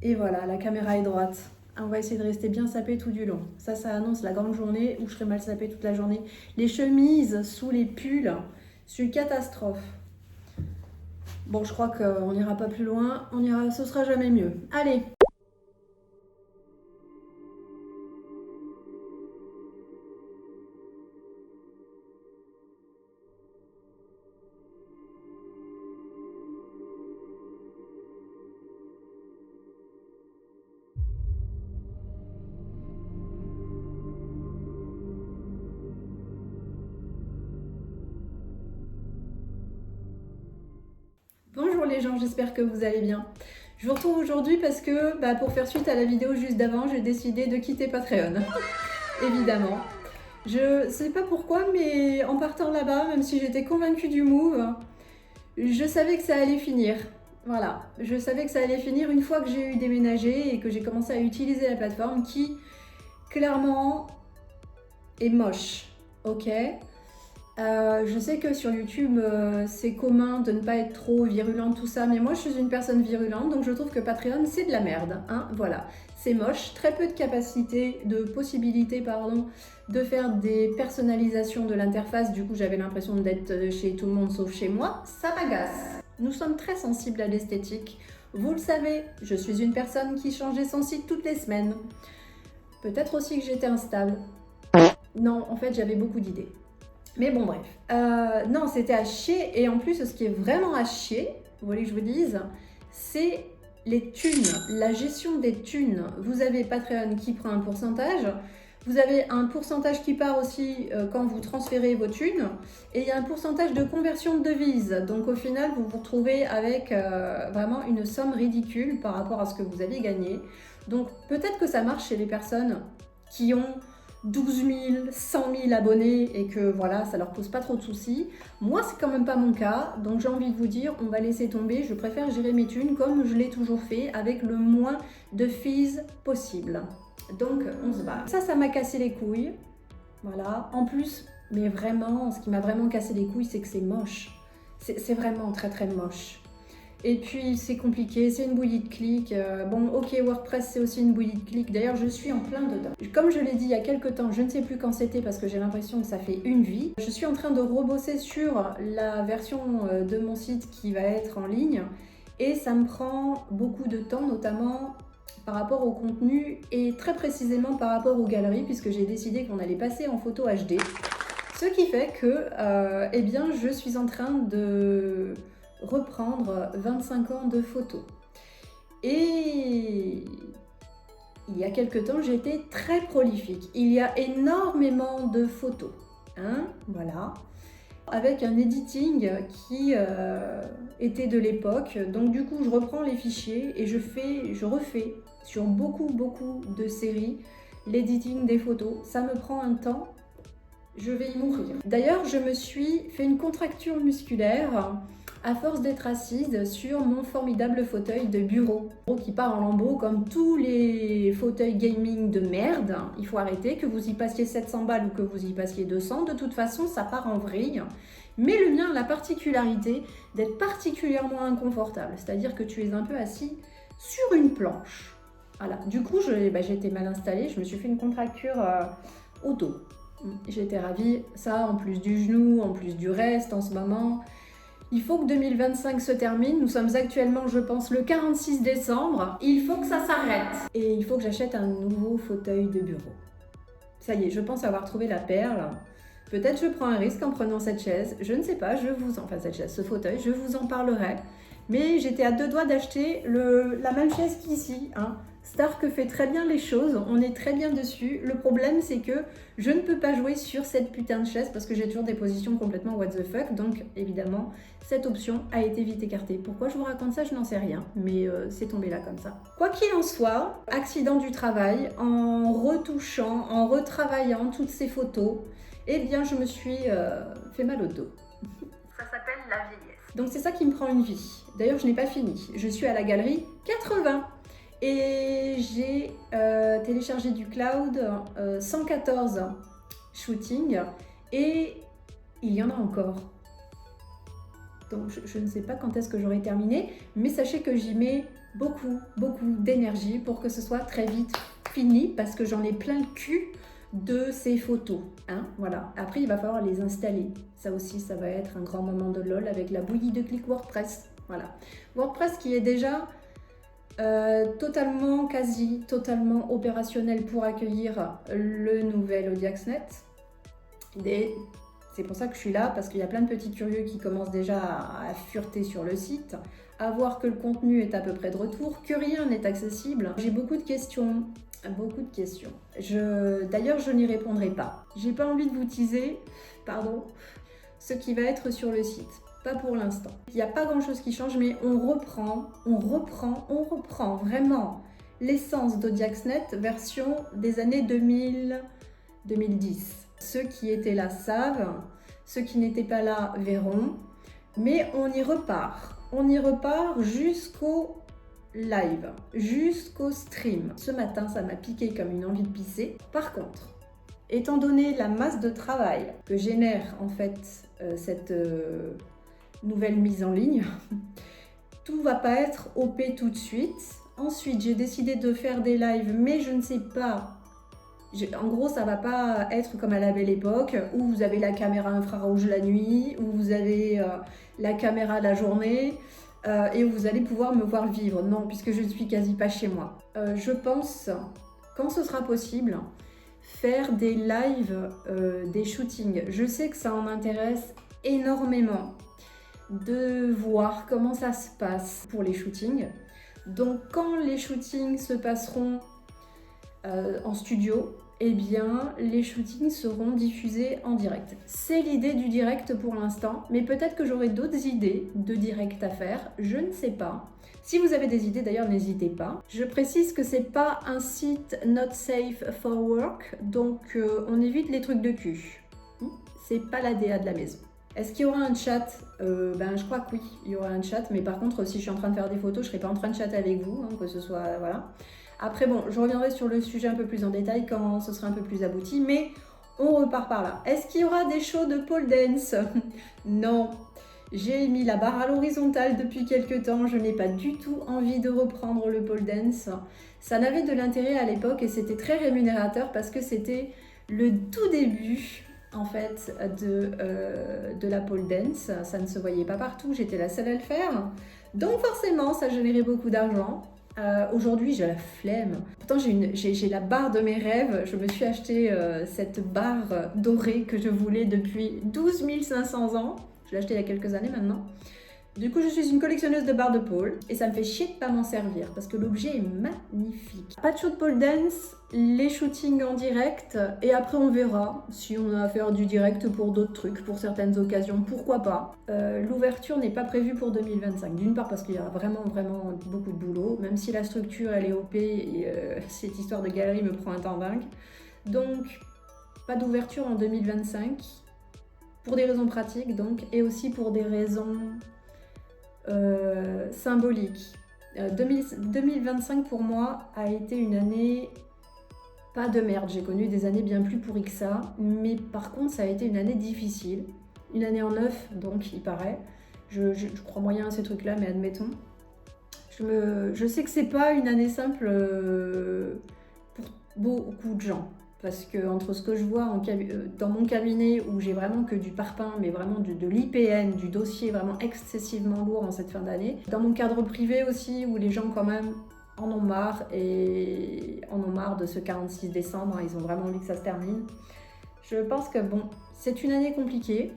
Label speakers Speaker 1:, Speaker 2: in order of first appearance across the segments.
Speaker 1: Et voilà, la caméra est droite. On va essayer de rester bien sapé tout du long. Ça annonce la grande journée où je serai mal sapé toute la journée. Les chemises sous les pulls, c'est une catastrophe. Bon, je crois qu'on n'ira pas plus loin. Ce sera jamais mieux. Allez! Bonjour les gens, j'espère que vous allez bien. Je vous retrouve aujourd'hui parce que pour faire suite à la vidéo juste d'avant, j'ai décidé de quitter Patreon. Évidemment. Je sais pas pourquoi, mais en partant là-bas, même si j'étais convaincue du move, je savais que ça allait finir. Voilà, je savais que ça allait finir une fois que j'ai eu déménagé et que j'ai commencé à utiliser la plateforme qui, clairement, est moche. Ok ? Je sais que sur YouTube, c'est commun de ne pas être trop virulente, tout ça, mais moi je suis une personne virulente, donc je trouve que Patreon c'est de la merde, hein, voilà. C'est moche, très peu de possibilités, de faire des personnalisations de l'interface, du coup j'avais l'impression d'être chez tout le monde sauf chez moi, ça m'agace. Nous sommes très sensibles à l'esthétique, vous le savez, je suis une personne qui changeait son site toutes les semaines. Peut-être aussi que j'étais instable. Non, en fait j'avais beaucoup d'idées. Mais bon, bref. Non, c'était à chier. Et en plus, ce qui est vraiment à chier, vous voulez que je vous dise, c'est les thunes, la gestion des thunes. Vous avez Patreon qui prend un pourcentage. Vous avez un pourcentage qui part aussi quand vous transférez vos thunes. Et il y a un pourcentage de conversion de devises. Donc au final, vous vous retrouvez avec vraiment une somme ridicule par rapport à ce que vous avez gagné. Donc peut-être que ça marche chez les personnes qui ont 12 000, 100 000 abonnés et que voilà, ça leur pose pas trop de soucis. Moi, c'est quand même pas mon cas, donc j'ai envie de vous dire, on va laisser tomber. Je préfère gérer mes thunes comme je l'ai toujours fait, avec le moins de fees possible. Donc, on se bat. Ça m'a cassé les couilles. Voilà. En plus, mais vraiment, ce qui m'a vraiment cassé les couilles, c'est que c'est moche. C'est vraiment très très moche. Et puis c'est compliqué, c'est une bouillie de clics. Bon, ok, WordPress c'est aussi une bouillie de clics. D'ailleurs, je suis en plein dedans. Comme je l'ai dit il y a quelques temps, je ne sais plus quand c'était parce que j'ai l'impression que ça fait une vie. Je suis en train de rebosser sur la version de mon site qui va être en ligne. Et ça me prend beaucoup de temps, notamment par rapport au contenu et très précisément par rapport aux galeries, puisque j'ai décidé qu'on allait passer en photo HD. Ce qui fait que, eh bien, je suis en train de reprendre 25 ans de photos. Et il y a quelques temps, j'ai été très prolifique. Il y a énormément de photos, hein, voilà, avec un editing qui était de l'époque. Donc du coup, je reprends les fichiers et je refais sur beaucoup de séries l'editing des photos. Ça me prend un temps. Je vais y mourir. D'ailleurs, je me suis fait une contracture musculaire à force d'être assise sur mon formidable fauteuil de bureau qui part en lambeaux comme tous les fauteuils gaming de merde. Il faut arrêter, que vous y passiez 700 balles ou que vous y passiez 200, de toute façon ça part en vrille. Mais le mien a la particularité d'être particulièrement inconfortable, c'est-à-dire que tu es un peu assis sur une planche. Voilà. Du coup, j'étais mal installée, je me suis fait une contracture au dos. J'étais ravie, ça en plus du genou, en plus du reste en ce moment. Il faut que 2025 se termine, nous sommes actuellement je pense le 46 décembre. Il faut que ça s'arrête. Et il faut que j'achète un nouveau fauteuil de bureau. Ça y est, je pense avoir trouvé la perle. Peut-être je prends un risque en prenant cette chaise, je ne sais pas, ce fauteuil, je vous en parlerai. Mais j'étais à deux doigts d'acheter la même chaise qu'ici, hein. Stark fait très bien les choses, on est très bien dessus. Le problème, c'est que je ne peux pas jouer sur cette putain de chaise parce que j'ai toujours des positions complètement what the fuck. Donc, évidemment, cette option a été vite écartée. Pourquoi je vous raconte ça, je n'en sais rien. Mais c'est tombé là comme ça. Quoi qu'il en soit, accident du travail, en retouchant, en retravaillant toutes ces photos, eh bien, je me suis fait mal au dos. Ça s'appelle la vieillesse. Donc, c'est ça qui me prend une vie. D'ailleurs, je n'ai pas fini. Je suis à la galerie 80. Et j'ai téléchargé du cloud 114 shootings et il y en a encore. Donc je ne sais pas quand est-ce que j'aurai terminé, mais sachez que j'y mets beaucoup d'énergie pour que ce soit très vite fini parce que j'en ai plein le cul de ces photos. Hein, voilà. Après, il va falloir les installer. Ça aussi, ça va être un grand moment de lol avec la bouillie de clics WordPress. Voilà. WordPress qui est déjà totalement opérationnel pour accueillir le nouvel Audiaxnet. C'est pour ça que je suis là, parce qu'il y a plein de petits curieux qui commencent déjà à fureter sur le site, à voir que le contenu est à peu près de retour, que rien n'est accessible. J'ai beaucoup de questions. D'ailleurs, je n'y répondrai pas. J'ai pas envie de vous teaser, ce qui va être sur le site. Pas pour l'instant. Il n'y a pas grand-chose qui change, mais on reprend vraiment l'essence d'Audiaxnet version des années 2010. Ceux qui étaient là savent, ceux qui n'étaient pas là verront, mais on y repart. On y repart jusqu'au live, jusqu'au stream. Ce matin, ça m'a piqué comme une envie de pisser. Par contre, étant donné la masse de travail que génère en fait cette nouvelle mise en ligne, tout va pas être OP tout de suite. Ensuite, j'ai décidé de faire des lives, mais je ne sais pas. En gros, ça va pas être comme à la belle époque, où vous avez la caméra infrarouge la nuit, où vous avez la caméra la journée, et où vous allez pouvoir me voir vivre. Non, puisque je ne suis quasi pas chez moi. Je pense, quand ce sera possible, faire des lives, des shootings. Je sais que ça en intéresse énormément de voir comment ça se passe pour les shootings. Donc quand les shootings se passeront en studio, eh bien les shootings seront diffusés en direct. C'est l'idée du direct pour l'instant, mais peut-être que j'aurai d'autres idées de direct à faire, je ne sais pas. Si vous avez des idées d'ailleurs, n'hésitez pas. Je précise que c'est pas un site not safe for work, donc on évite les trucs de cul. C'est pas la DA de la maison. Est-ce qu'il y aura un chat? Je crois que oui, il y aura un chat, mais par contre, si je suis en train de faire des photos, je ne serai pas en train de chatter avec vous, que ce soit, voilà. Après, bon, je reviendrai sur le sujet un peu plus en détail quand ce sera un peu plus abouti, mais on repart par là. Est-ce qu'il y aura des shows de pole dance? Non, j'ai mis la barre à l'horizontale depuis quelques temps, je n'ai pas du tout envie de reprendre le pole dance. Ça n'avait de l'intérêt à l'époque et c'était très rémunérateur parce que c'était le tout début en fait de la pole dance. Ça ne se voyait pas partout, j'étais la seule à le faire, donc forcément ça générait beaucoup d'argent. Aujourd'hui j'ai la flemme, pourtant j'ai la barre de mes rêves. Je me suis acheté cette barre dorée que je voulais depuis 12 500 ans, je l'ai achetée il y a quelques années maintenant. Du coup, je suis une collectionneuse de barres de pole et ça me fait chier de pas m'en servir parce que l'objet est magnifique. Pas de show de pole dance, les shootings en direct et après on verra si on a à faire du direct pour d'autres trucs, pour certaines occasions, pourquoi pas. L'ouverture n'est pas prévue pour 2025. D'une part parce qu'il y a vraiment beaucoup de boulot, même si la structure elle est OP et cette histoire de galerie me prend un temps dingue. Donc, pas d'ouverture en 2025 pour des raisons pratiques donc et aussi pour des raisons symbolique. 2025 pour moi a été une année pas de merde, j'ai connu des années bien plus pourries que ça, mais par contre ça a été une année difficile, une année en neuf donc il paraît, je crois moyen à ces trucs là mais admettons. Je sais que c'est pas une année simple pour beaucoup de gens. Parce que entre ce que je vois dans mon cabinet où j'ai vraiment que du parpaing, mais vraiment de l'IPN, du dossier vraiment excessivement lourd en cette fin d'année. Dans mon cadre privé aussi où les gens quand même en ont marre de ce 46 décembre, ils ont vraiment envie que ça se termine. Je pense que bon, c'est une année compliquée,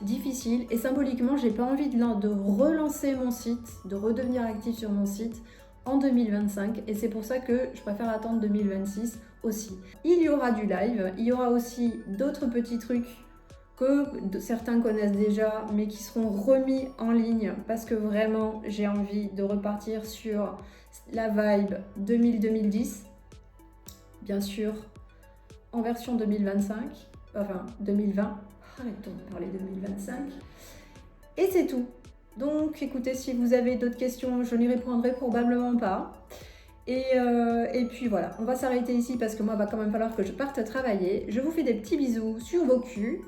Speaker 1: difficile et symboliquement j'ai pas envie de relancer mon site, de redevenir active sur mon site en 2025 et c'est pour ça que je préfère attendre 2026 aussi. Il y aura du live, il y aura aussi d'autres petits trucs que certains connaissent déjà mais qui seront remis en ligne parce que vraiment j'ai envie de repartir sur la vibe 2000-2010, bien sûr en version 2025, enfin 2020, arrêtons de parler 2025 et c'est tout. Donc écoutez, si vous avez d'autres questions, je n'y répondrai probablement pas. Et puis voilà, on va s'arrêter ici parce que moi, il va quand même falloir que je parte travailler. Je vous fais des petits bisous sur vos culs.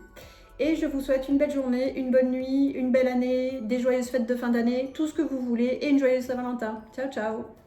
Speaker 1: Et je vous souhaite une belle journée, une bonne nuit, une belle année, des joyeuses fêtes de fin d'année, tout ce que vous voulez et une joyeuse Saint-Valentin. Ciao ciao!